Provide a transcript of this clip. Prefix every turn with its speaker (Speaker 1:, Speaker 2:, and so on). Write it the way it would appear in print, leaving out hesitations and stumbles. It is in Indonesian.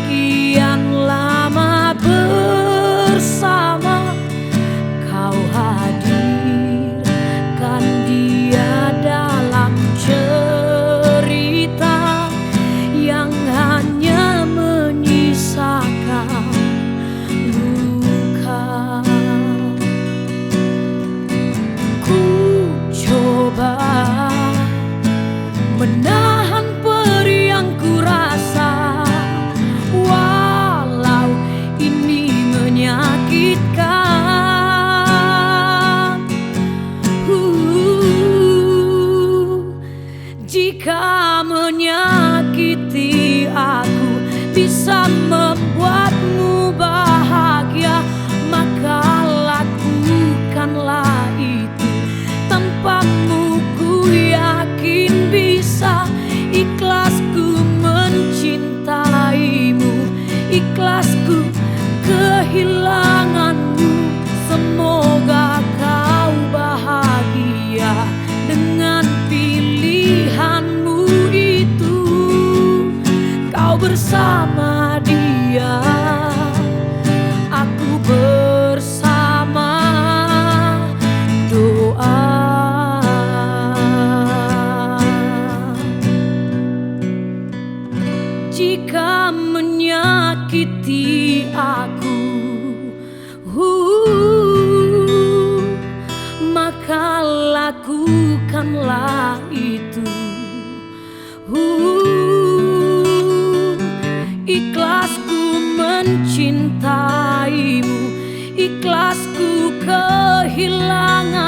Speaker 1: sekian lama bersama, kau hadirkan dia dalam cerita yang hanya menyisakan luka. Ku coba menahan perih yang ku rasa, walau ini menyakitkan. Jika menyakiti aku bisa membuatmu bahagia, maka lakukanlah itu. Tanpamu ku yakin bisa. Ikhlasku mencintaimu, ikhlasku kehilanganmu. Semoga kau bahagia dengan pilihanmu itu. Kau bersama dia, aku bersama doa. Jika menyakiti aku, maka lakukanlah itu. Ikhlasku mencintaimu, ikhlasku kehilangan